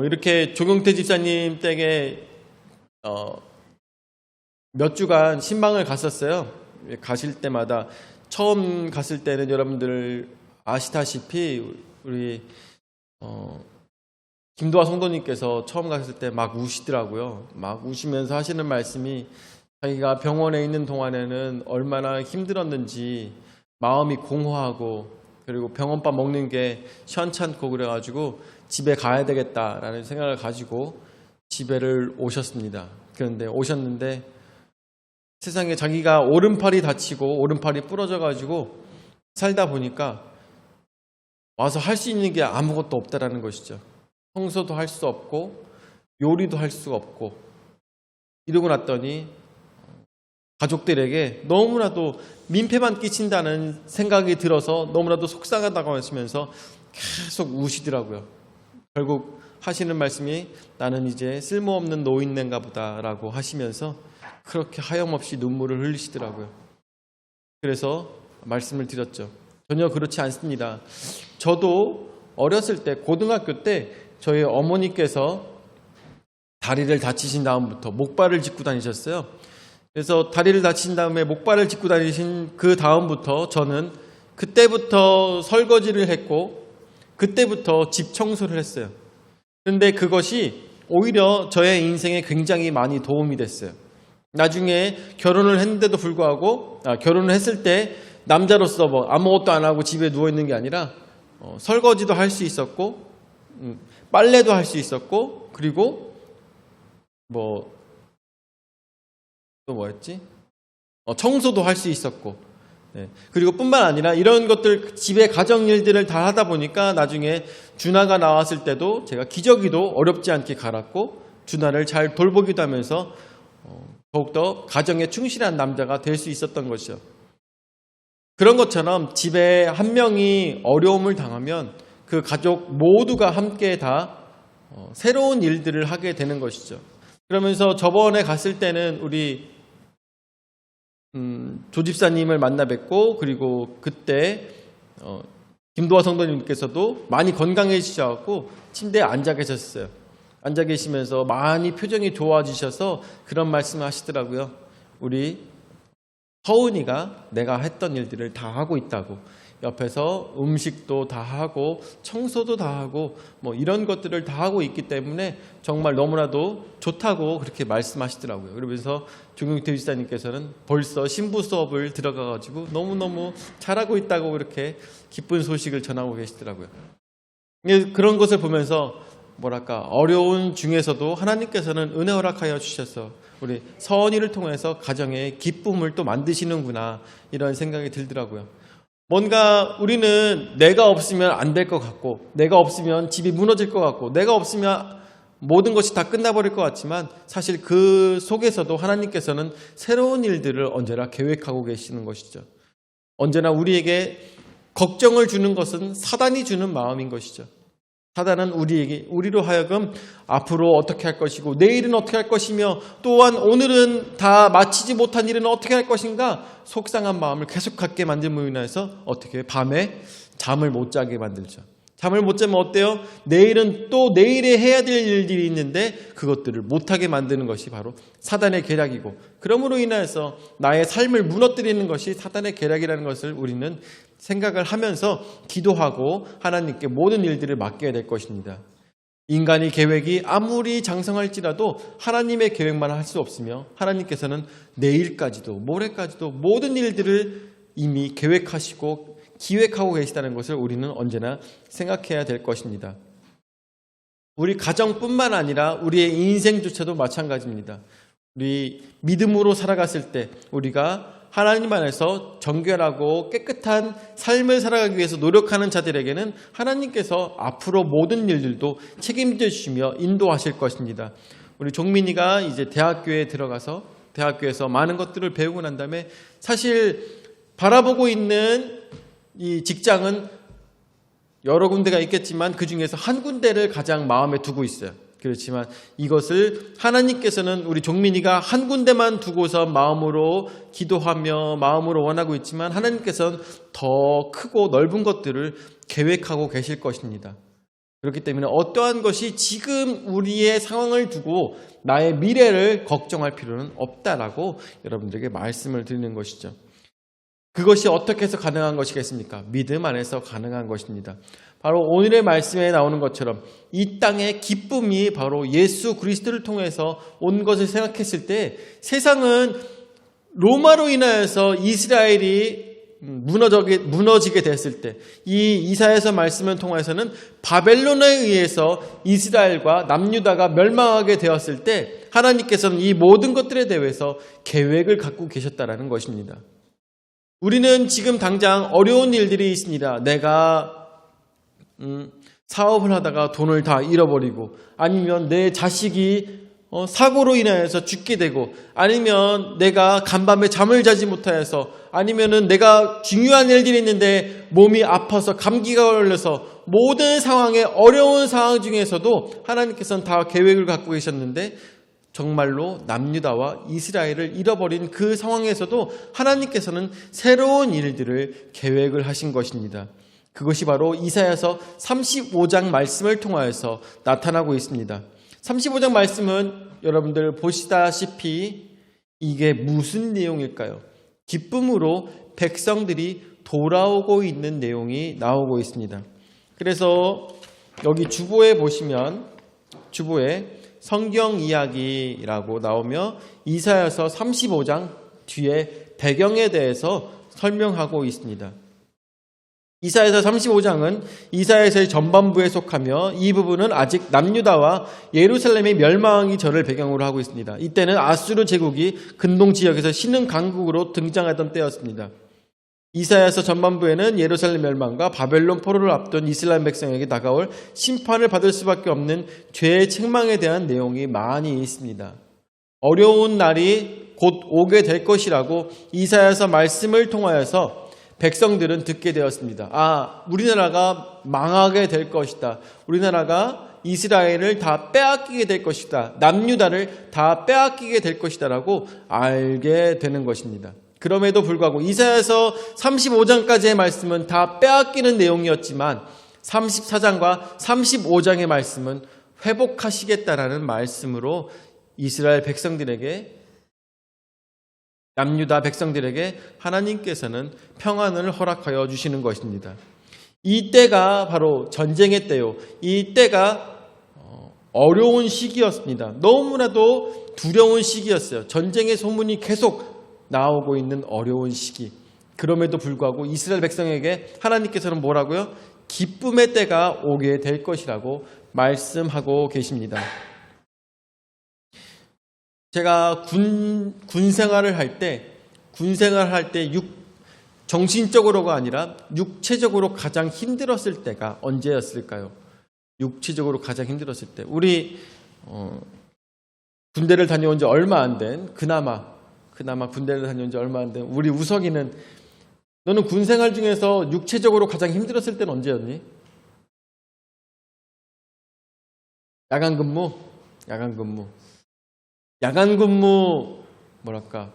이렇게 조경태 집사님 댁에 몇 주간 신방을 갔었어요. 가실 때마다 처음 갔을 때는 여러분들 아시다시피 우리 김도화 성도님께서 처음 갔을 때 막 우시더라고요. 막 우시면서 하시는 말씀이 자기가 병원에 있는 동안에는 얼마나 힘들었는지 마음이 공허하고 그리고 병원밥 먹는 게 시원찮고 그래가지고 집에 가야 되겠다라는 생각을 가지고 집에를 오셨습니다. 그런데 오셨는데 세상에 자기가 오른팔이 다치고 오른팔이 부러져가지고 살다 보니까 와서 할 수 있는 게 아무것도 없다라는 것이죠. 청소도 할 수 없고 요리도 할 수가 없고 이러고 났더니 가족들에게 너무나도 민폐만 끼친다는 생각이 들어서 너무나도 속상하다고 하시면서 계속 우시더라고요. 결국 하시는 말씀이 나는 이제 쓸모없는 노인네인가 보다라고 하시면서 그렇게 하염없이 눈물을 흘리시더라고요. 그래서 말씀을 드렸죠. 전혀 그렇지 않습니다. 저도 어렸을 때 고등학교 때 저희 어머니께서 다리를 다치신 다음부터 목발을 짚고 다니셨어요. 그래서 다리를 다친 다음에 목발을 짚고 다니신 그 다음부터 저는 그때부터 설거지를 했고 그때부터 집 청소를 했어요. 그런데 그것이 오히려 저의 인생에 굉장히 많이 도움이 됐어요. 나중에 결혼을 했는데도 불구하고 결혼을 했을 때 남자로서 뭐 아무것도 안 하고 집에 누워있는 게 아니라 설거지도 할 수 있었고 빨래도 할 수 있었고 그리고 또 뭐였지? 청소도 할 수 있었고 그리고 뿐만 아니라 이런 것들 집의 가정 일들을 다 하다 보니까 나중에 준하가 나왔을 때도 제가 기저귀도 어렵지 않게 갈았고 준하를 잘 돌보기도 하면서 더욱더 가정에 충실한 남자가 될 수 있었던 것이죠. 그런 것처럼 집에 한 명이 어려움을 당하면 그 가족 모두가 함께 다 새로운 일들을 하게 되는 것이죠. 그러면서 저번에 갔을 때는 우리 조 집사님을 만나 뵙고 그리고 그때 김도화 성도님께서도 많이 건강해지셔서 침대에 앉아 계셨어요. 앉아 계시면서 많이 표정이 좋아지셔서 그런 말씀을 하시더라고요. 우리 서은이가 내가 했던 일들을 다 하고 있다고. 옆에서 음식도 다 하고 청소도 다 하고 뭐 이런 것들을 다 하고 있기 때문에 정말 너무나도 좋다고 그렇게 말씀하시더라고요. 그러면서 조경태 집사님께서는 벌써 신부 수업을 들어가가지고 너무너무 잘하고 있다고 그렇게 기쁜 소식을 전하고 계시더라고요. 그런 것을 보면서 어려운 중에서도 하나님께서는 은혜 허락하여 주셔서 우리 서은이를 통해서 가정의 기쁨을 또 만드시는구나 이런 생각이 들더라고요. 뭔가 우리는 내가 없으면 안 될 것 같고 내가 없으면 집이 무너질 것 같고 내가 없으면 모든 것이 다 끝나버릴 것 같지만 사실 그 속에서도 하나님께서는 새로운 일들을 언제나 계획하고 계시는 것이죠. 언제나 우리에게 걱정을 주는 것은 사단이 주는 마음인 것이죠. 사단은 우리로 하여금 앞으로 어떻게 할 것이고 내일은 어떻게 할 것이며 또한 오늘은 다 마치지 못한 일은 어떻게 할 것인가 속상한 마음을 계속 갖게 만들므로 인해서 어떻게 밤에 잠을 못 자게 만들죠. 잠을 못 자면 어때요? 내일은 또 내일에 해야 될 일들이 있는데 그것들을 못하게 만드는 것이 바로 사단의 계략이고 그러므로 인해서 나의 삶을 무너뜨리는 것이 사단의 계략이라는 것을 우리는 생각을 하면서 기도하고 하나님께 모든 일들을 맡겨야 될 것입니다. 인간의 계획이 아무리 장성할지라도 하나님의 계획만 할 수 없으며 하나님께서는 내일까지도 모레까지도 모든 일들을 이미 계획하시고 기획하고 계시다는 것을 우리는 언제나 생각해야 될 것입니다. 우리 가정뿐만 아니라 우리의 인생조차도 마찬가지입니다. 우리 믿음으로 살아갔을 때 우리가 하나님 안에서 정결하고 깨끗한 삶을 살아가기 위해서 노력하는 자들에게는 하나님께서 앞으로 모든 일들도 책임져 주시며 인도하실 것입니다. 우리 종민이가 이제 대학교에 들어가서 대학교에서 많은 것들을 배우고 난 다음에 사실 바라보고 있는 이 직장은 여러 군데가 있겠지만 그 중에서 한 군데를 가장 마음에 두고 있어요. 그렇지만 이것을 하나님께서는 우리 종민이가 한 군데만 두고서 마음으로 기도하며 마음으로 원하고 있지만 하나님께서는 더 크고 넓은 것들을 계획하고 계실 것입니다. 그렇기 때문에 어떠한 것이 지금 우리의 상황을 두고 나의 미래를 걱정할 필요는 없다라고 여러분들에게 말씀을 드리는 것이죠. 그것이 어떻게 해서 가능한 것이겠습니까? 믿음 안에서 가능한 것입니다. 바로 오늘의 말씀에 나오는 것처럼 이 땅의 기쁨이 바로 예수 그리스도를 통해서 온 것을 생각했을 때 세상은 로마로 인하여서 이스라엘이 무너지게 됐을 때 이 이사야서 말씀을 통해서는 바벨론에 의해서 이스라엘과 남유다가 멸망하게 되었을 때 하나님께서는 이 모든 것들에 대해서 계획을 갖고 계셨다라는 것입니다. 우리는 지금 당장 어려운 일들이 있습니다. 내가 사업을 하다가 돈을 다 잃어버리고 아니면 내 자식이 사고로 인하여서 죽게 되고 아니면 내가 간밤에 잠을 자지 못하여서 아니면은 내가 중요한 일들이 있는데 몸이 아파서 감기가 걸려서 모든 상황에 어려운 상황 중에서도 하나님께서는 다 계획을 갖고 계셨는데 정말로 남유다와 이스라엘을 잃어버린 그 상황에서도 하나님께서는 새로운 일들을 계획을 하신 것입니다. 그것이 바로 이사야서 35장 말씀을 통하여서 나타나고 있습니다. 35장 말씀은 여러분들 보시다시피 이게 무슨 내용일까요? 기쁨으로 백성들이 돌아오고 있는 내용이 나오고 있습니다. 그래서 여기 주보에 보시면 주보에 성경 이야기라고 나오며 이사야서 35장 뒤에 배경에 대해서 설명하고 있습니다. 이사야서 35장은 이사야서의 전반부에 속하며 이 부분은 아직 남유다와 예루살렘의 멸망하기 전을 배경으로 하고 있습니다. 이때는 아수르 제국이 근동 지역에서 신흥 강국으로 등장하던 때였습니다. 이사야서 전반부에는 예루살렘 멸망과 바벨론 포로를 앞둔 이스라엘 백성에게 다가올 심판을 받을 수밖에 없는 죄의 책망에 대한 내용이 많이 있습니다. 어려운 날이 곧 오게 될 것이라고 이사야서 말씀을 통하여서 백성들은 듣게 되었습니다. 우리나라가 망하게 될 것이다. 우리나라가 이스라엘을 다 빼앗기게 될 것이다. 남유다를 다 빼앗기게 될 것이다 라고 알게 되는 것입니다. 그럼에도 불구하고 이사야서 35장까지의 말씀은 다 빼앗기는 내용이었지만 34장과 35장의 말씀은 회복하시겠다라는 말씀으로 이스라엘 백성들에게 남유다 백성들에게 하나님께서는 평안을 허락하여 주시는 것입니다. 이 때가 바로 전쟁의 때요. 이 때가 어려운 시기였습니다. 너무나도 두려운 시기였어요. 전쟁의 소문이 계속 나오고 있는 어려운 시기. 그럼에도 불구하고 이스라엘 백성에게 하나님께서는 뭐라고요? 기쁨의 때가 오게 될 것이라고 말씀하고 계십니다. 제가 군 생활을 할 때 정신적으로가 아니라 육체적으로 가장 힘들었을 때가 언제였을까요? 육체적으로 가장 힘들었을 때. 우리 군대를 다녀온 지 얼마 안 된 그나마 군대를 다녀온 지 얼마 안 된 우리 우석이는 너는 군 생활 중에서 육체적으로 가장 힘들었을 때는 언제였니? 야간 근무 뭐랄까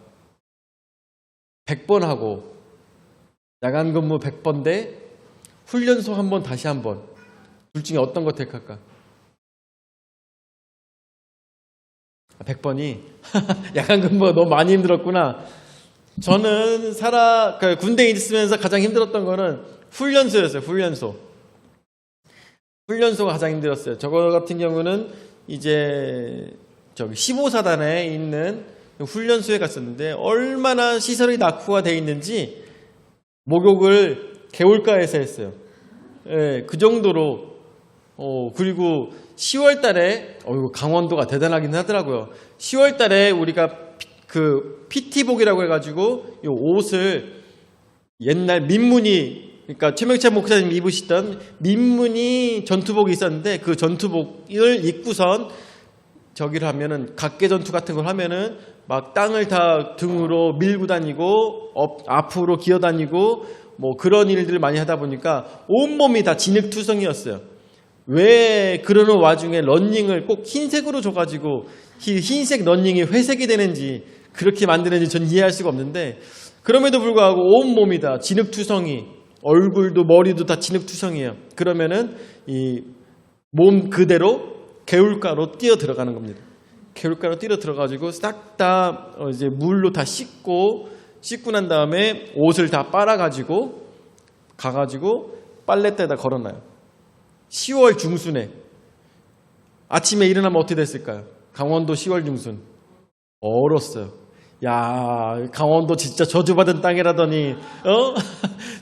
100번 하고 야간 근무 100번 대 훈련소 한 번 다시 한 번 둘 중에 어떤 거 택할까? 100번이 야간 근무가 너무 많이 힘들었구나. 저는 군대에 있으면서 가장 힘들었던 거는 훈련소였어요. 훈련소가 가장 힘들었어요. 저거 같은 경우는 이제 15사단에 있는 훈련소에 갔었는데 얼마나 시설이 낙후가 되어 있는지 목욕을 개울가에서 했어요. 예, 그 정도로. 그리고 10월 달에 강원도가 대단하긴 하더라고요. 10월 달에 우리가 그 PT복이라고 해가지고 이 옷을 옛날 민문이, 그러니까 최명찬 목사님 입으시던 민문이 전투복이 있었는데 그 전투복을 입고선 저기를 하면은 각계 전투 같은 걸 하면은 막 땅을 다 등으로 밀고 다니고 앞으로 기어다니고 뭐 그런 일들을 많이 하다 보니까 온몸이 다 진흙투성이었어요. 왜 그러는 와중에 러닝을 꼭 흰색으로 줘가지고 흰색 러닝이 회색이 되는지 그렇게 만드는지 전 이해할 수가 없는데, 그럼에도 불구하고 온몸이 다 진흙투성이, 얼굴도 머리도 다 진흙투성이에요. 그러면은 이 몸 그대로 개울가로 뛰어 들어가는 겁니다. 개울가로 뛰어 들어가지고 싹 다 이제 물로 다 씻고 난 다음에 옷을 다 빨아가지고 가가지고 빨랫대에다 걸어놔요. 10월 중순에 아침에 일어나면 어떻게 됐을까요? 강원도 10월 중순 얼었어요. 야, 강원도 진짜 저주받은 땅이라더니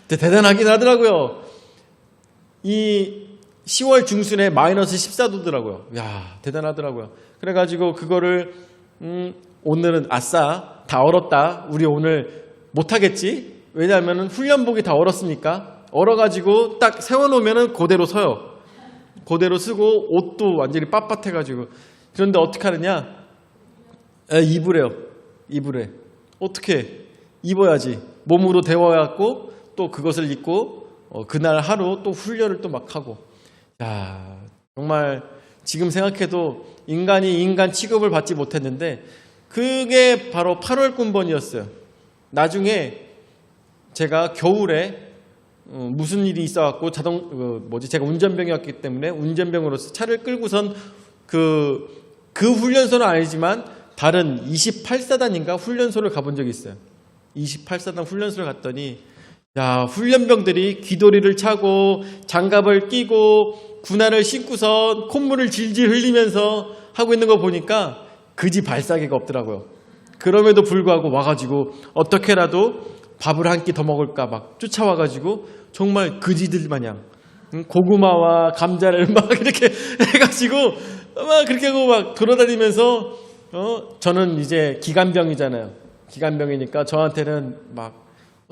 대단하긴 하더라고요. 이 10월 중순에 마이너스 14도더라고요. 야, 대단하더라고요. 그래가지고 그거를 오늘은 아싸 다 얼었다. 우리 오늘 못하겠지? 왜냐하면 훈련복이 다 얼었으니까 얼어가지고 딱 세워놓으면 그대로 서요. 그대로 쓰고 옷도 완전히 빳빳해가지고. 그런데 어떻게 하느냐? 입으래요. 입으래. 어떻게? 입어야지. 몸으로 데워갖고 또 그것을 입고 그날 하루 또 훈련을 또 막 하고. 야, 정말 지금 생각해도 인간이 인간 취급을 받지 못했는데 그게 바로 8월 군번이었어요. 나중에 제가 겨울에 무슨 일이 있어갖고 제가 운전병이었기 때문에 운전병으로서 차를 끌고선 그 훈련소는 아니지만 다른 28사단인가 훈련소를 가본 적이 있어요. 28사단 훈련소를 갔더니 야, 훈련병들이 귀도리를 차고 장갑을 끼고 군화를 신고선 콧물을 질질 흘리면서 하고 있는 거 보니까 그지 발사계가 없더라고요. 그럼에도 불구하고 와가지고 어떻게라도 밥을 한 끼 더 먹을까 막 쫓아와가지고 정말 그지들 마냥 고구마와 감자를 막 이렇게 해가지고 막 그렇게 하고 막 돌아다니면서 저는 이제 기관병이잖아요. 기관병이니까 저한테는 막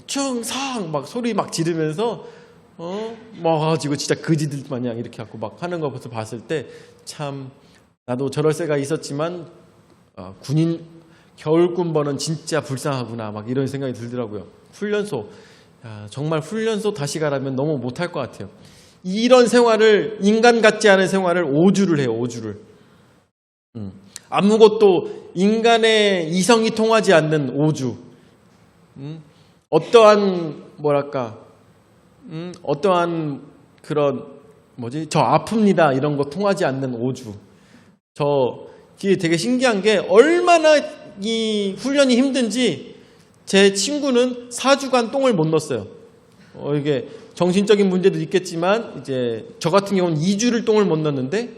충성 막 소리 막 지르면서 와가지고 진짜 그지들 마냥 이렇게 하고 막 하는 거 봤을 때 참 나도 저럴 새가 있었지만 군인 겨울군번은 진짜 불쌍하구나 막 이런 생각이 들더라고요. 훈련소 정말 훈련소 다시 가라면 너무 못할 것 같아요. 이런 생활을 인간 같지 않은 생활을 5주를 해요. 5주를 아무것도 인간의 이성이 통하지 않는 5주 어떠한 뭐랄까 어떠한 그런 저 아픕니다 이런 거 통하지 않는 5주 이게 되게 신기한 게 얼마나 이 훈련이 힘든지 제 친구는 4주간 똥을 못 넣었어요. 이게 정신적인 문제도 있겠지만 이제 저 같은 경우는 2주를 똥을 못 넣었는데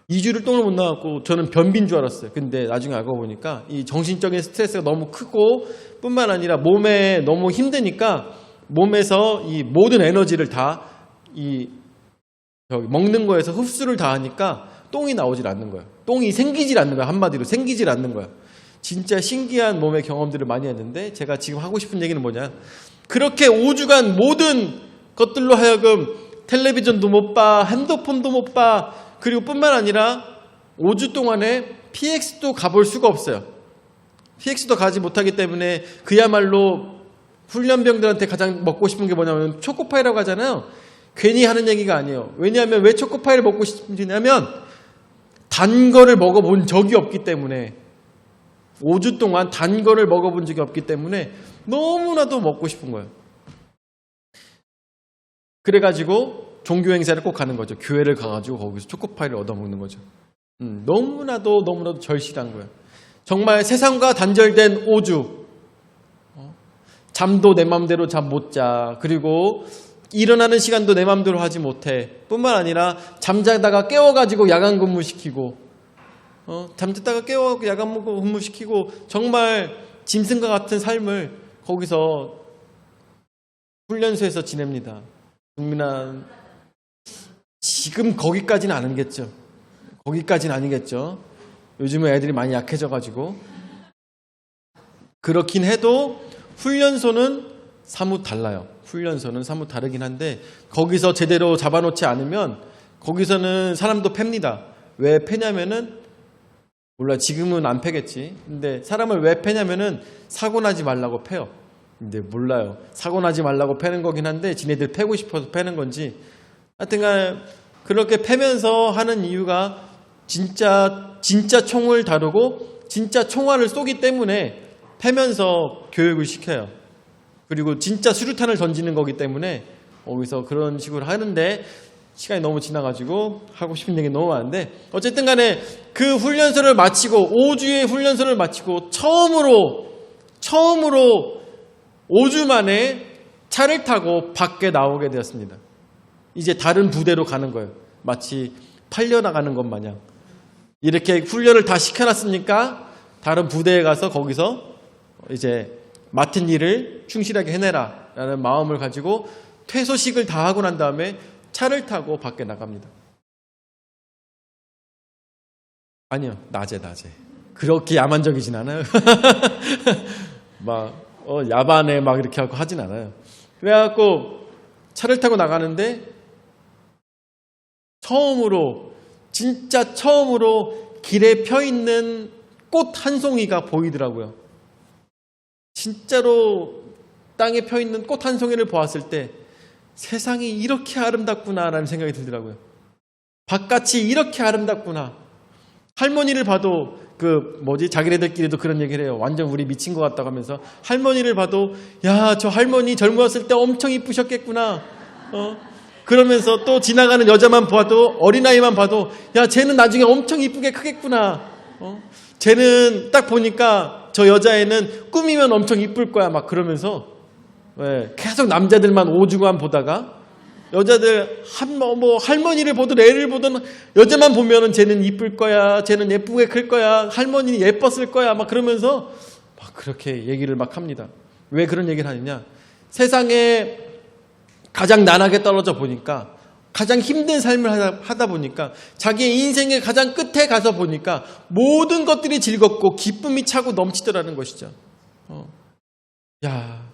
2주를 똥을 못 넣었고 저는 변비인 줄 알았어요. 근데 나중에 알고 보니까 이 정신적인 스트레스가 너무 크고 뿐만 아니라 몸에 너무 힘드니까 몸에서 이 모든 에너지를 다 먹는 거에서 흡수를 다 하니까 똥이 나오질 않는 거예요. 똥이 생기질 않는 거예요. 한마디로 생기질 않는 거예요. 진짜 신기한 몸의 경험들을 많이 했는데 제가 지금 하고 싶은 얘기는 뭐냐. 그렇게 5주간 모든 것들로 하여금 텔레비전도 못 봐, 핸드폰도 못 봐, 그리고 뿐만 아니라 5주 동안에 PX도 가볼 수가 없어요. PX도 가지 못하기 때문에 그야말로 훈련병들한테 가장 먹고 싶은 게 뭐냐면 초코파이라고 하잖아요. 괜히 하는 얘기가 아니에요. 왜냐하면 왜 초코파이를 먹고 싶으냐면 단 거를 먹어본 적이 없기 때문에 5주 동안 단 거를 먹어본 적이 없기 때문에 너무나도 먹고 싶은 거예요. 그래가지고 종교 행사를 꼭 가는 거죠. 교회를 가가지고 거기서 초코파이를 얻어먹는 거죠. 너무나도 절실한 거예요. 정말 세상과 단절된 5주. 잠도 내 맘대로 잠 못 자. 그리고 일어나는 시간도 내 맘대로 하지 못해. 뿐만 아니라 잠자다가 깨워가지고 야간 근무시키고 잠자다가 깨워가지고 야간 근무시키고 정말 짐승과 같은 삶을 거기서 훈련소에서 지냅니다. 국민한 지금 거기까지는 아니겠죠. 거기까지는 아니겠죠. 요즘은 애들이 많이 약해져가지고 그렇긴 해도 훈련소는 사뭇 달라요. 훈련소는 사뭇 다르긴 한데 거기서 제대로 잡아놓지 않으면 거기서는 사람도 팹니다. 왜 패냐면은 몰라 지금은 안 패겠지. 근데 사람을 왜 패냐면은 사고 나지 말라고 패요. 근데 몰라요. 사고 나지 말라고 패는 거긴 한데 지네들 패고 싶어서 패는 건지 하여튼간 그렇게 패면서 하는 이유가 진짜 총을 다루고 진짜 총알을 쏘기 때문에 패면서 교육을 시켜요. 그리고 진짜 수류탄을 던지는 거기 때문에 거기서 그런 식으로 하는데 시간이 너무 지나가지고 하고 싶은 얘기 너무 많은데 어쨌든 간에 그 훈련소를 마치고 5주의 훈련소를 마치고 처음으로 5주 만에 차를 타고 밖에 나오게 되었습니다. 이제 다른 부대로 가는 거예요. 마치 팔려나가는 것 마냥. 이렇게 훈련을 다 시켜놨으니까 다른 부대에 가서 거기서 이제 맡은 일을 충실하게 해내라 라는 마음을 가지고 퇴소식을 다 하고 난 다음에 차를 타고 밖에 나갑니다. 아니요, 낮에. 그렇게 야만적이진 않아요. 막 야반에 막 이렇게 하고 하진 않아요. 그래갖고 차를 타고 나가는데 진짜 처음으로 길에 펴 있는 꽃 한 송이가 보이더라고요. 진짜로 땅에 펴 있는 꽃 한 송이를 보았을 때 세상이 이렇게 아름답구나라는 생각이 들더라고요. 바깥이 이렇게 아름답구나. 할머니를 봐도 자기네들끼리도 그런 얘기를 해요. 완전 우리 미친 것 같다고 하면서 할머니를 봐도 야, 저 할머니 젊었을 때 엄청 이쁘셨겠구나. 그러면서 또 지나가는 여자만 봐도 어린아이만 봐도 야, 쟤는 나중에 엄청 이쁘게 크겠구나. 쟤는 딱 보니까 저 여자애는 꾸미면 엄청 이쁠 거야. 막 그러면서 계속 남자들만 오죽만 보다가 여자들 할머니를 보든 애를 보든 여자만 보면은 쟤는 이쁠 거야. 쟤는 예쁘게 클 거야. 할머니는 예뻤을 거야. 막 그러면서 막 그렇게 얘기를 막 합니다. 왜 그런 얘기를 하느냐? 세상에 가장 나락에 떨어져 보니까 가장 힘든 삶을 하다 보니까 자기의 인생의 가장 끝에 가서 보니까 모든 것들이 즐겁고 기쁨이 차고 넘치더라는 것이죠. 야,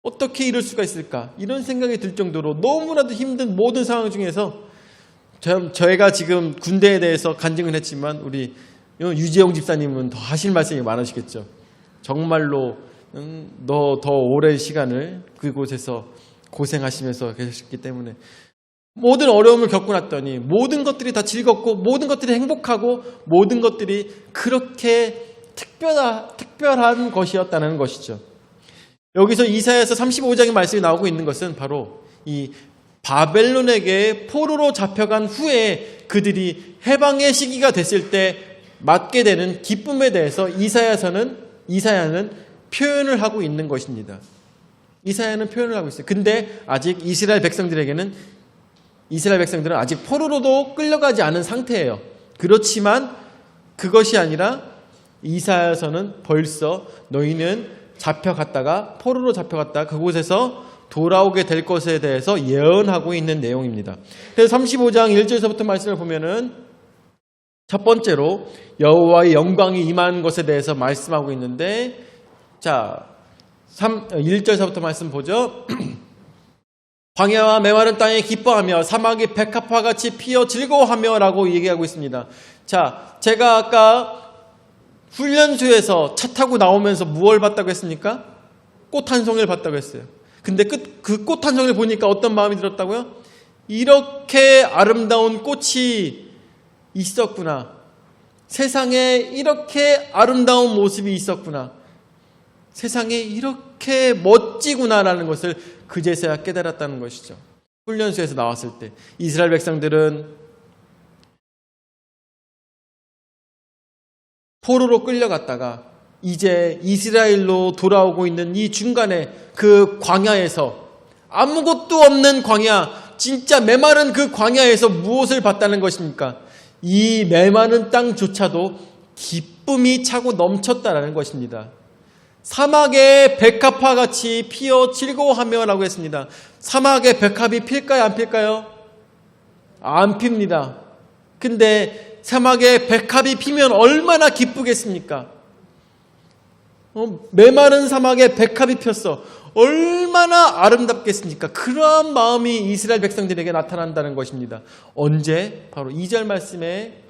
어떻게 이럴 수가 있을까? 이런 생각이 들 정도로 너무나도 힘든 모든 상황 중에서 저희가 지금 군대에 대해서 간증을 했지만 우리 유재용 집사님은 더 하실 말씀이 많으시겠죠. 정말로 더 오랜 시간을 그곳에서 고생하시면서 계셨기 때문에 모든 어려움을 겪고 났더니 모든 것들이 다 즐겁고 모든 것들이 행복하고 모든 것들이 그렇게 특별한 것이었다는 것이죠. 여기서 이사야서 35장의 말씀이 나오고 있는 것은 바로 이 바벨론에게 포로로 잡혀간 후에 그들이 해방의 시기가 됐을 때 맞게 되는 기쁨에 대해서 이사야는 표현을 하고 있는 것입니다. 이사야는 표현을 하고 있어요. 근데 아직 이스라엘 백성들은 아직 포로로도 끌려가지 않은 상태예요. 그렇지만 그것이 아니라 이사야서는 벌써 너희는 포로로 잡혀갔다가 그곳에서 돌아오게 될 것에 대해서 예언하고 있는 내용입니다. 그래서 35장 1절에서부터 말씀을 보면은 첫 번째로 여호와의 영광이 임한 것에 대해서 말씀하고 있는데, 자, 1절에서부터 말씀 보죠. 광야와 메마른 땅에 기뻐하며 사막이 백합화같이 피어 즐거워하며 라고 얘기하고 있습니다. 자, 제가 아까 훈련소에서 차 타고 나오면서 무엇을 봤다고 했습니까? 꽃 한 송이를 봤다고 했어요. 근데 그 꽃 한 송이를 보니까 어떤 마음이 들었다고요? 이렇게 아름다운 꽃이 있었구나. 세상에 이렇게 아름다운 모습이 있었구나. 세상에 이렇게 멋지구나라는 것을 그제서야 깨달았다는 것이죠. 훈련소에서 나왔을 때 이스라엘 백성들은 포로로 끌려갔다가 이제 이스라엘로 돌아오고 있는 이 중간에 그 광야에서, 아무것도 없는 광야, 진짜 메마른 그 광야에서 무엇을 봤다는 것입니까? 이 메마른 땅조차도 기쁨이 차고 넘쳤다라는 것입니다. 사막의 백합화같이 피어 즐거워하며 라고 했습니다. 사막의 백합이 필까요? 안 필까요? 안 핍니다. 근데 사막의 백합이 피면 얼마나 기쁘겠습니까? 메마른 사막에 백합이 폈어. 얼마나 아름답겠습니까? 그러한 마음이 이스라엘 백성들에게 나타난다는 것입니다. 언제? 바로 2절 말씀에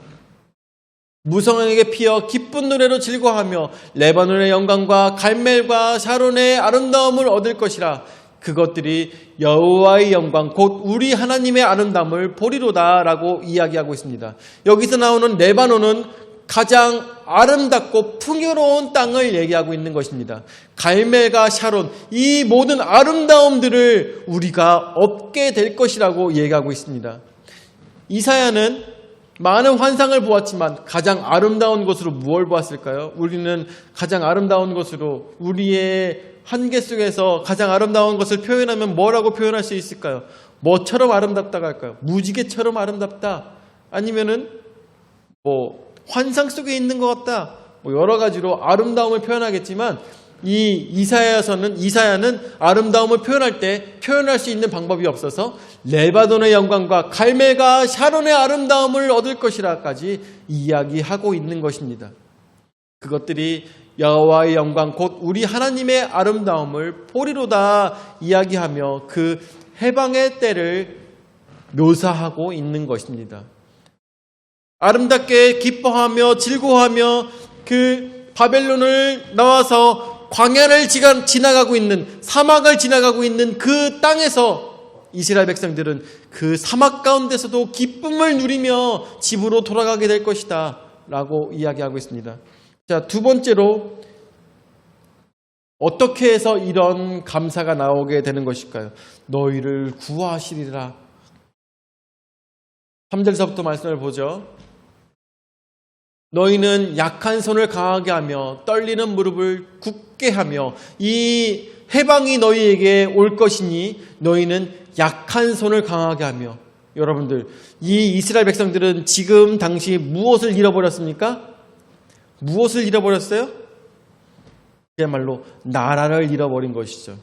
무성에게 피어 기쁜 노래로 즐거워하며 레바논의 영광과 갈멜과 샤론의 아름다움을 얻을 것이라. 그것들이 여호와의 영광 곧 우리 하나님의 아름다움을 보리로다 라고 이야기하고 있습니다. 여기서 나오는 레바논은 가장 아름답고 풍요로운 땅을 얘기하고 있는 것입니다. 갈멜과 샤론, 이 모든 아름다움들을 우리가 얻게 될 것이라고 얘기하고 있습니다. 이사야는 많은 환상을 보았지만 가장 아름다운 것으로 무엇을 보았을까요? 우리는 가장 아름다운 것으로 우리의 한계 속에서 가장 아름다운 것을 표현하면 뭐라고 표현할 수 있을까요? 뭐처럼 아름답다고 할까요? 무지개처럼 아름답다? 아니면은 환상 속에 있는 것 같다? 여러 가지로 아름다움을 표현하겠지만 이사야는 아름다움을 표현할 때 표현할 수 있는 방법이 없어서 레바논의 영광과 갈멜과 샤론의 아름다움을 얻을 것이라까지 이야기하고 있는 것입니다. 그것들이 여호와의 영광 곧 우리 하나님의 아름다움을 보리로다 이야기하며 그 해방의 때를 묘사하고 있는 것입니다. 아름답게 기뻐하며 즐거워하며 그 바벨론을 나와서 광야를 지나가고 있는 사막을 지나가고 있는 그 땅에서 이스라엘 백성들은 그 사막 가운데서도 기쁨을 누리며 집으로 돌아가게 될 것이다 라고 이야기하고 있습니다. 자, 두 번째로 어떻게 해서 이런 감사가 나오게 되는 것일까요? 너희를 구하시리라. 3절서부터 말씀을 보죠. 너희는 약한 손을 강하게 하며 떨리는 무릎을 굳게 하며 이 해방이 너희에게 올 것이니 너희는 약한 손을 강하게 하며. 여러분들, 이 이스라엘 백성들은 지금 당시 무엇을 잃어버렸습니까? 무엇을 잃어버렸어요? 그야말로 나라를 잃어버린 것이죠.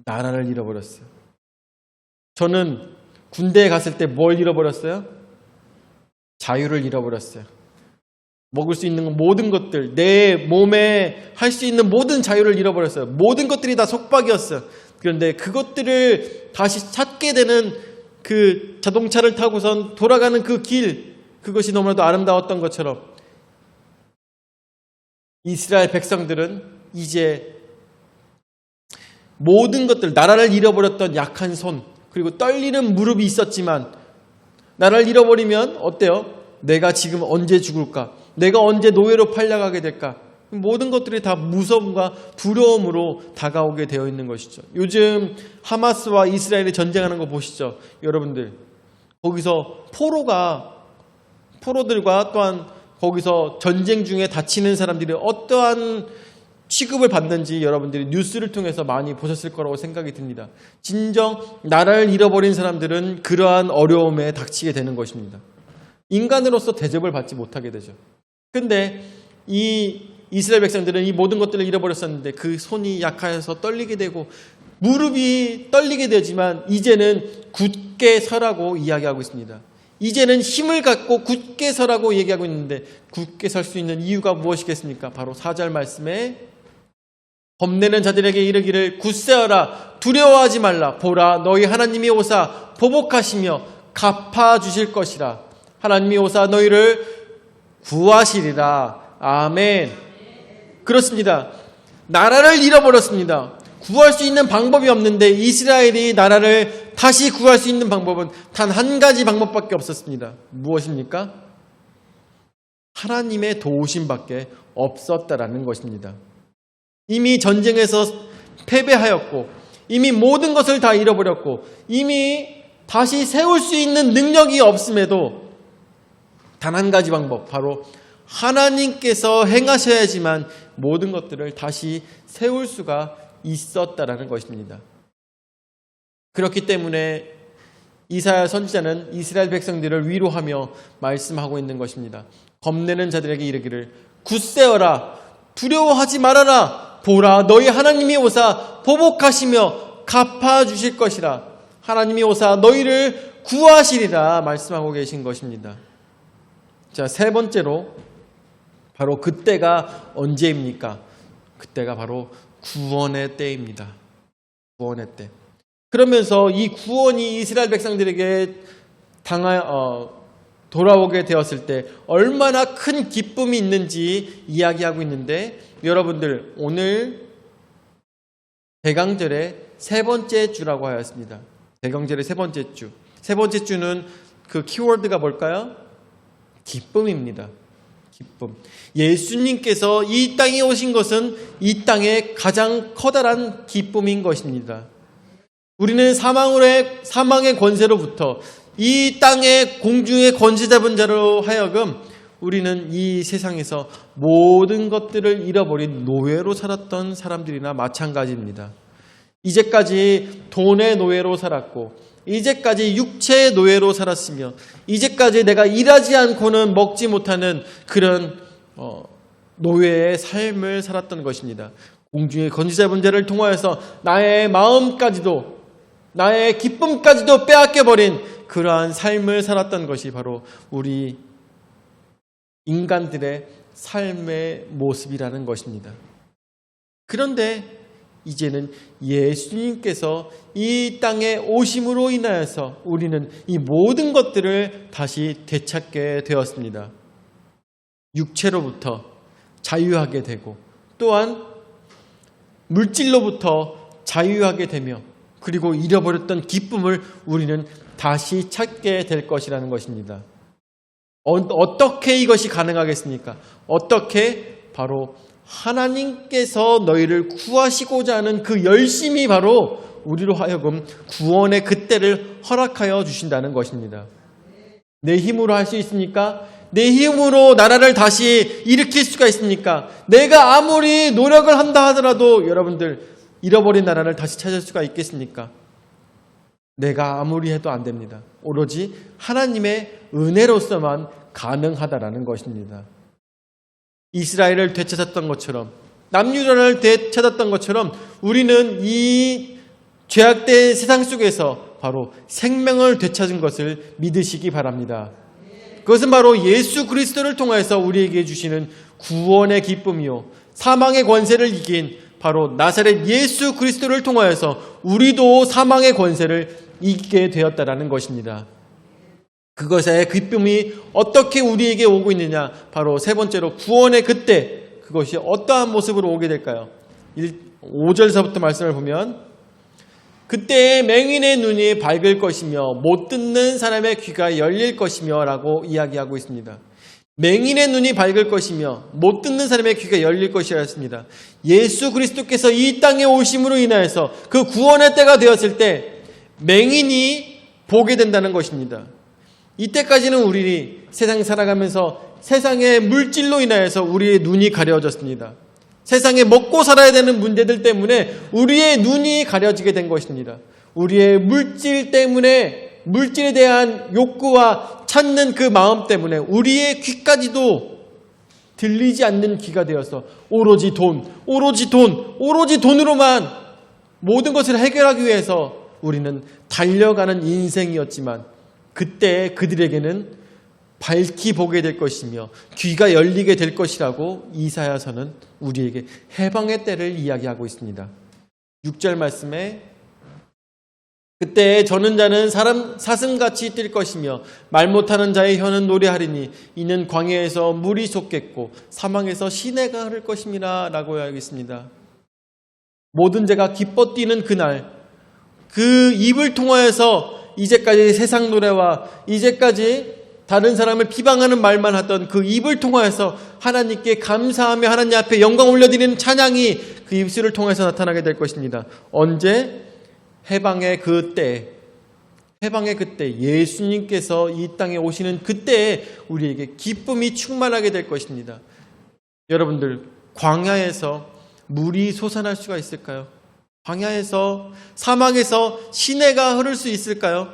나라를 잃어버렸어요. 저는 군대에 갔을 때 뭘 잃어버렸어요? 자유를 잃어버렸어요. 먹을 수 있는 모든 것들, 내 몸에 할 수 있는 모든 자유를 잃어버렸어요. 모든 것들이 다 속박이었어요. 그런데 그것들을 다시 찾게 되는 그 자동차를 타고선 돌아가는 그 길, 그것이 너무나도 아름다웠던 것처럼 이스라엘 백성들은 이제 모든 것들, 나라를 잃어버렸던 약한 손, 그리고 떨리는 무릎이 있었지만 나라를 잃어버리면 어때요? 내가 지금 언제 죽을까? 내가 언제 노예로 팔려가게 될까? 모든 것들이 다 무서움과 두려움으로 다가오게 되어 있는 것이죠. 요즘 하마스와 이스라엘이 전쟁하는 거 보시죠. 여러분들, 거기서 포로들과 또한 거기서 전쟁 중에 다치는 사람들이 어떠한 취급을 받는지 여러분들이 뉴스를 통해서 많이 보셨을 거라고 생각이 듭니다. 진정 나라를 잃어버린 사람들은 그러한 어려움에 닥치게 되는 것입니다. 인간으로서 대접을 받지 못하게 되죠. 근데 이 이스라엘 백성들은 이 모든 것들을 잃어버렸었는데 그 손이 약해서 떨리게 되고 무릎이 떨리게 되지만 이제는 굳게 서라고 이야기하고 있습니다. 이제는 힘을 갖고 굳게 서라고 얘기하고 있는데 굳게 설 수 있는 이유가 무엇이겠습니까? 바로 4절 말씀에 겁내는 자들에게 이르기를 굳세어라 두려워하지 말라 보라 너희 하나님이 오사 보복하시며 갚아주실 것이라 하나님이 오사 너희를 구하시리라. 아멘. 그렇습니다. 나라를 잃어버렸습니다. 구할 수 있는 방법이 없는데 이스라엘이 나라를 다시 구할 수 있는 방법은 단 한 가지 방법밖에 없었습니다. 무엇입니까? 하나님의 도우심밖에 없었다라는 것입니다. 이미 전쟁에서 패배하였고 이미 모든 것을 다 잃어버렸고 이미 다시 세울 수 있는 능력이 없음에도 단 한 가지 방법, 바로 하나님께서 행하셔야지만 모든 것들을 다시 세울 수가 있었다라는 것입니다. 그렇기 때문에 이사야 선지자는 이스라엘 백성들을 위로하며 말씀하고 있는 것입니다. 겁내는 자들에게 이르기를 굳세어라 두려워하지 말아라 보라 너희 하나님이 오사 보복하시며 갚아주실 것이라 하나님이 오사 너희를 구하시리라 말씀하고 계신 것입니다. 자, 세 번째로 바로 그때가 언제입니까? 그때가 바로 구원의 때입니다. 구원의 때. 그러면서 이 구원이 이스라엘 백성들에게 돌아오게 되었을 때 얼마나 큰 기쁨이 있는지 이야기하고 있는데 여러분들 오늘 대강절의 세 번째 주라고 하였습니다. 대강절의 세 번째 주. 세 번째 주는 그 키워드가 뭘까요? 기쁨입니다. 기쁨. 예수님께서 이 땅에 오신 것은 이 땅의 가장 커다란 기쁨인 것입니다. 우리는 사망의 권세로부터 이 땅의 공중의 권세 잡은 자로 하여금 우리는 이 세상에서 모든 것들을 잃어버린 노예로 살았던 사람들이나 마찬가지입니다. 이제까지 돈의 노예로 살았고, 이제까지 육체의 노예로 살았으며, 이제까지 내가 일하지 않고는 먹지 못하는 그런 노예의 삶을 살았던 것입니다. 공중의 권세자 자를 통하여서 나의 마음까지도, 나의 기쁨까지도 빼앗겨버린 그러한 삶을 살았던 것이 바로 우리 인간들의 삶의 모습이라는 것입니다. 그런데 이제는 예수님께서 이 땅에 오심으로 인하여서 우리는 이 모든 것들을 다시 되찾게 되었습니다. 육체로부터 자유하게 되고, 또한 물질로부터 자유하게 되며, 그리고 잃어버렸던 기쁨을 우리는 다시 찾게 될 것이라는 것입니다. 어떻게 이것이 가능하겠습니까? 어떻게? 바로 하나님께서 너희를 구하시고자 하는 그 열심이 바로 우리로 하여금 구원의 그때를 허락하여 주신다는 것입니다. 내 힘으로 할 수 있습니까? 내 힘으로 나라를 다시 일으킬 수가 있습니까? 내가 아무리 노력을 한다 하더라도 여러분들 잃어버린 나라를 다시 찾을 수가 있겠습니까? 내가 아무리 해도 안 됩니다. 오로지 하나님의 은혜로서만 가능하다라는 것입니다. 이스라엘을 되찾았던 것처럼, 남유다를 되찾았던 것처럼 우리는 이 죄악된 세상 속에서 바로 생명을 되찾은 것을 믿으시기 바랍니다. 그것은 바로 예수 그리스도를 통해서 우리에게 주시는 구원의 기쁨이요, 사망의 권세를 이긴 바로 나사렛 예수 그리스도를 통하여서 우리도 사망의 권세를 이기게 되었다라는 것입니다. 그것의 기쁨이 어떻게 우리에게 오고 있느냐? 바로 세 번째로 구원의 그때, 그것이 어떠한 모습으로 오게 될까요? 5절서부터 말씀을 보면, 그때에 맹인의 눈이 밝을 것이며 못 듣는 사람의 귀가 열릴 것이며 라고 이야기하고 있습니다. 맹인의 눈이 밝을 것이며 못 듣는 사람의 귀가 열릴 것이라 했습니다. 예수 그리스도께서 이 땅에 오심으로 인하여서 그 구원의 때가 되었을 때 맹인이 보게 된다는 것입니다. 이때까지는 우리 세상 살아가면서 세상의 물질로 인하여서 우리의 눈이 가려졌습니다. 세상에 먹고 살아야 되는 문제들 때문에 우리의 눈이 가려지게 된 것입니다. 우리의 물질 때문에, 물질에 대한 욕구와 찾는 그 마음 때문에 우리의 귀까지도 들리지 않는 귀가 되어서 오로지 돈으로만 모든 것을 해결하기 위해서 우리는 달려가는 인생이었지만, 그때 그들에게는 밝히 보게 될 것이며 귀가 열리게 될 것이라고 이사야서는 우리에게 해방의 때를 이야기하고 있습니다. 6절 말씀에 그때 저는 자는 사슴같이 뛸 것이며 말 못하는 자의 혀는 노래하리니 이는 광야에서 물이 솟겠고 사망에서 시내가 흐를 것임이라 라고 이야기했습니다. 모든 자가 기뻐 뛰는 그날, 그 입을 통하여서 이제까지 세상 노래와 이제까지 다른 사람을 비방하는 말만 하던 그 입을 통하여서 하나님께 감사하며 하나님 앞에 영광 올려드리는 찬양이 그 입술을 통해서 나타나게 될 것입니다. 언제? 해방의 그때, 예수님께서 이 땅에 오시는 그때에 우리에게 기쁨이 충만하게 될 것입니다. 여러분들, 광야에서 물이 솟아날 수가 있을까요? 광야에서, 사막에서 시내가 흐를 수 있을까요?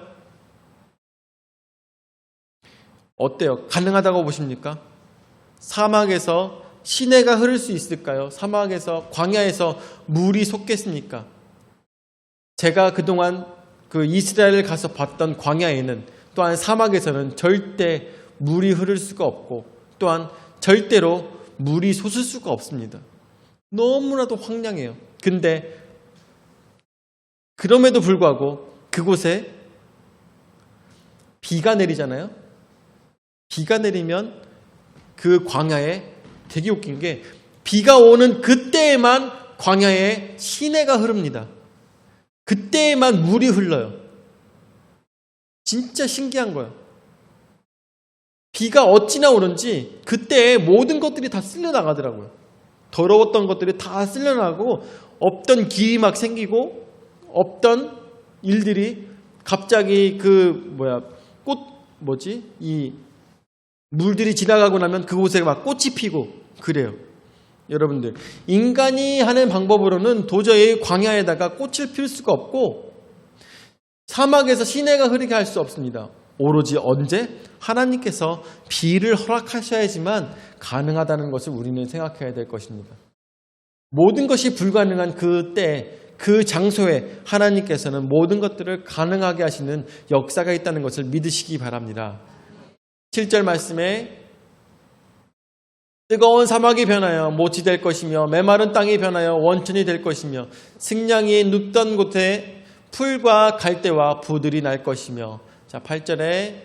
어때요? 가능하다고 보십니까? 사막에서 시내가 흐를 수 있을까요? 사막에서, 광야에서 물이 솟겠습니까? 제가 그동안 그 이스라엘을 가서 봤던 광야에는, 또한 사막에서는 절대 물이 흐를 수가 없고, 또한 절대로 물이 솟을 수가 없습니다. 너무나도 황량해요. 근데 그럼에도 불구하고 그곳에 비가 내리잖아요. 비가 내리면 그 광야에, 되게 웃긴 게 비가 오는 그때에만 광야에 시내가 흐릅니다. 그때에만 물이 흘러요. 진짜 신기한 거예요. 비가 어찌나 오는지 그때 모든 것들이 다 쓸려나가더라고요. 더러웠던 것들이 다 쓸려나가고 없던 길이 막 생기고 없던 일들이 갑자기 이 물들이 지나가고 나면 그곳에 막 꽃이 피고 그래요. 여러분들, 인간이 하는 방법으로는 도저히 광야에다가 꽃을 필 수가 없고 사막에서 시내가 흐르게 할 수 없습니다. 오로지 언제? 하나님께서 비를 허락하셔야지만 가능하다는 것을 우리는 생각해야 될 것입니다. 모든 것이 불가능한 그때, 그 장소에 하나님께서는 모든 것들을 가능하게 하시는 역사가 있다는 것을 믿으시기 바랍니다. 7절 말씀에 뜨거운 사막이 변하여 못이 될 것이며 메마른 땅이 변하여 원천이 될 것이며 승냥이 눕던 곳에 풀과 갈대와 부들이 날 것이며. 자, 8절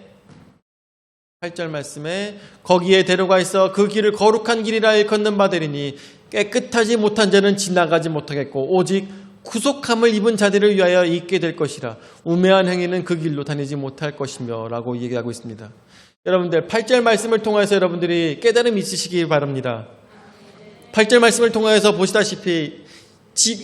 말씀에 거기에 대로가 있어 그 길을 거룩한 길이라 일컫는 바 되리니 깨끗하지 못한 자는 지나가지 못하겠고 오직 구속함을 입은 자들을 위하여 있게 될 것이라. 우매한 행위는 그 길로 다니지 못할 것이며 라고 얘기하고 있습니다. 여러분들, 8절 말씀을 통해서 여러분들이 깨달음이 있으시기 바랍니다. 8절 말씀을 통해서 보시다시피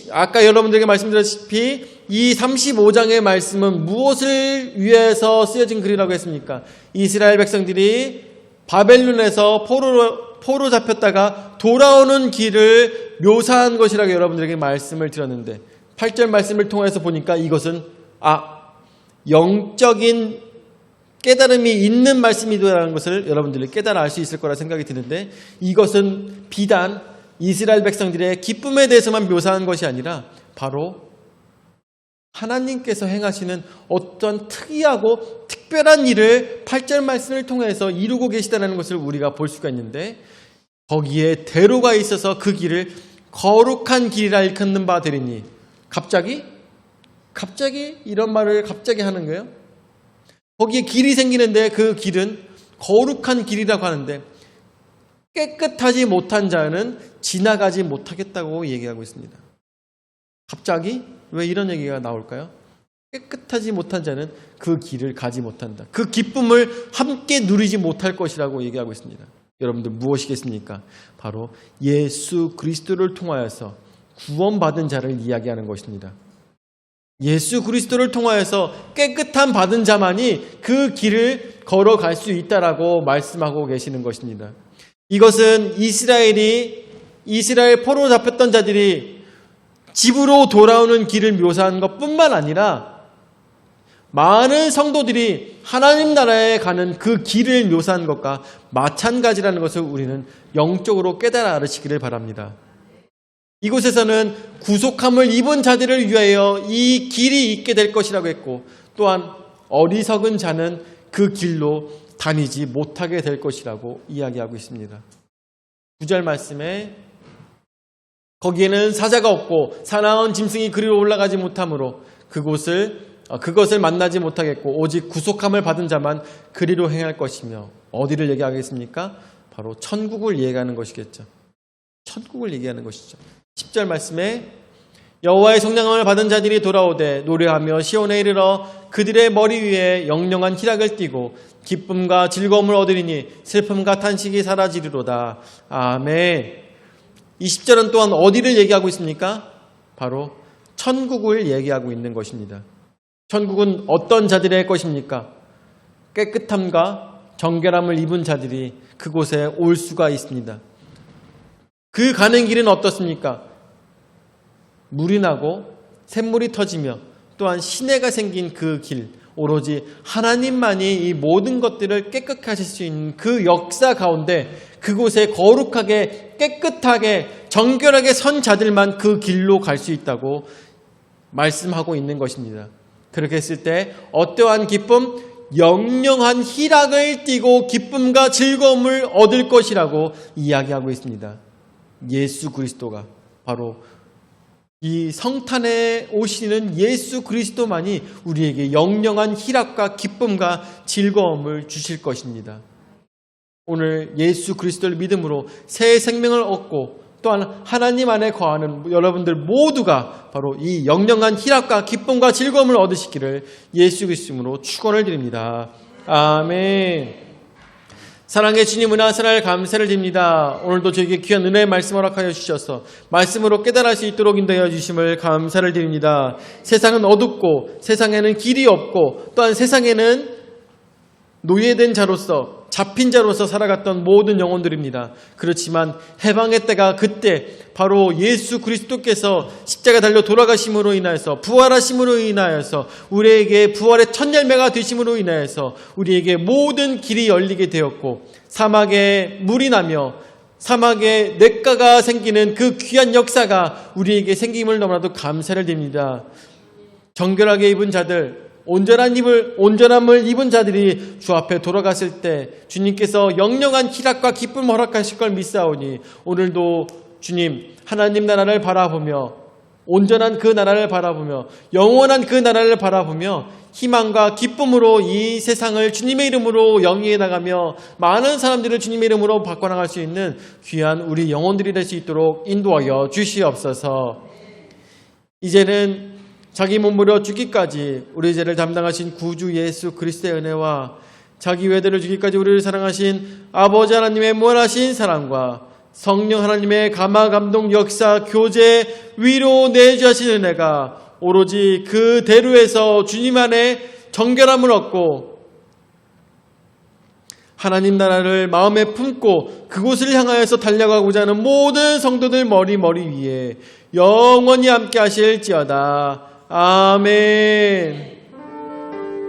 아까 여러분들에게 말씀드렸다시피 이 35장의 말씀은 무엇을 위해서 쓰여진 글이라고 했습니까? 이스라엘 백성들이 바벨론에서 포로 잡혔다가 돌아오는 길을 묘사한 것이라고 여러분들에게 말씀을 드렸는데 8절 말씀을 통해서 보니까 이것은 영적인 깨달음이 있는 말씀이라는 것을 여러분들이 깨달아 알 수 있을 거라 생각이 드는데 이것은 비단 이스라엘 백성들의 기쁨에 대해서만 묘사한 것이 아니라 바로 하나님께서 행하시는 어떤 특이하고 특별한 일을 8절 말씀을 통해서 이루고 계시다는 것을 우리가 볼 수가 있는데 거기에 대로가 있어서 그 길을 거룩한 길이라 일컫는 바 되리니. 갑자기 이런 말을 갑자기 하는 거예요. 거기에 길이 생기는데 그 길은 거룩한 길이라고 하는데 깨끗하지 못한 자는 지나가지 못하겠다고 얘기하고 있습니다. 갑자기 왜 이런 얘기가 나올까요? 깨끗하지 못한 자는 그 길을 가지 못한다. 그 기쁨을 함께 누리지 못할 것이라고 얘기하고 있습니다. 여러분들 무엇이겠습니까? 바로 예수 그리스도를 통하여서 구원받은 자를 이야기하는 것입니다. 예수 그리스도를 통하여서 깨끗한 받은 자만이 그 길을 걸어갈 수 있다라고 말씀하고 계시는 것입니다. 이것은 이스라엘 포로 잡혔던 자들이 집으로 돌아오는 길을 묘사한 것뿐만 아니라 많은 성도들이 하나님 나라에 가는 그 길을 묘사한 것과 마찬가지라는 것을 우리는 영적으로 깨달아 알으시기를 바랍니다. 이곳에서는 구속함을 입은 자들을 위하여 이 길이 있게 될 것이라고 했고 또한 어리석은 자는 그 길로 다니지 못하게 될 것이라고 이야기하고 있습니다. 9절 말씀에 거기에는 사자가 없고 사나운 짐승이 그리로 올라가지 못하므로 그것을 만나지 못하겠고 오직 구속함을 받은 자만 그리로 행할 것이며. 어디를 얘기하겠습니까? 바로 천국을 얘기하는 것이겠죠. 천국을 얘기하는 것이죠. 10절 말씀에 여호와의 성령을 받은 자들이 돌아오되 노래하며 시온에 이르러 그들의 머리 위에 영영한 희락을 띠고 기쁨과 즐거움을 얻으리니 슬픔과 탄식이 사라지리로다. 아멘. 20절은 또한 어디를 얘기하고 있습니까? 바로 천국을 얘기하고 있는 것입니다. 천국은 어떤 자들의 것입니까? 깨끗함과 정결함을 입은 자들이 그곳에 올 수가 있습니다. 그 가는 길은 어떻습니까? 물이 나고 샘물이 터지며 또한 시내가 생긴 그 길, 오로지 하나님만이 이 모든 것들을 깨끗하게 하실 수 있는 그 역사 가운데 그곳에 거룩하게 깨끗하게 정결하게 선 자들만 그 길로 갈 수 있다고 말씀하고 있는 것입니다. 그렇게 했을 때 어떠한 기쁨? 영영한 희락을 띠고 기쁨과 즐거움을 얻을 것이라고 이야기하고 있습니다. 예수 그리스도가 바로 이 성탄에 오시는 예수 그리스도만이 우리에게 영영한 희락과 기쁨과 즐거움을 주실 것입니다. 오늘 예수 그리스도를 믿음으로 새 생명을 얻고 또한 하나님 안에 거하는 여러분들 모두가 바로 이 영영한 희락과 기쁨과 즐거움을 얻으시기를 예수 그리스도로 축원을 드립니다. 아멘. 사랑의 주님 은혜와 사랑을 감사를 드립니다. 오늘도 저에게 귀한 은혜의 말씀 허락하여 주셔서 말씀으로 깨달을 수 있도록 인도하여 주심을 감사를 드립니다. 세상은 어둡고 세상에는 길이 없고 또한 세상에는 노예된 자로서 잡힌 자로서 살아갔던 모든 영혼들입니다. 그렇지만 해방의 때가 그때 바로 예수 그리스도께서 십자가 달려 돌아가심으로 인하여서 부활하심으로 인하여서 우리에게 부활의 첫 열매가 되심으로 인하여서 우리에게 모든 길이 열리게 되었고 사막에 물이 나며 사막에 냇가가 생기는 그 귀한 역사가 우리에게 생김을 너무나도 감사를 드립니다. 정결하게 입은 자들, 온전함을 입은 자들이 주 앞에 돌아갔을 때 주님께서 영영한 희락과 기쁨을 허락하실 걸 믿사오니 오늘도 주님 하나님 나라를 바라보며 온전한 그 나라를 바라보며 영원한 그 나라를 바라보며 희망과 기쁨으로 이 세상을 주님의 이름으로 영위해 나가며 많은 사람들을 주님의 이름으로 바꿔나갈 수 있는 귀한 우리 영혼들이 될 수 있도록 인도하여 주시옵소서. 이제는 자기 몸부려 죽기까지 우리 죄를 담당하신 구주 예수 그리스도의 은혜와 자기 외대를 주기까지 우리를 사랑하신 아버지 하나님의 무한하신 사랑과 성령 하나님의 감화 감동 역사 교제 위로 내주신 은혜가 오로지 그 대로에서 주님 안에 정결함을 얻고 하나님 나라를 마음에 품고 그곳을 향하여서 달려가고자 하는 모든 성도들 머리 위에 영원히 함께 하실지어다. 아멘.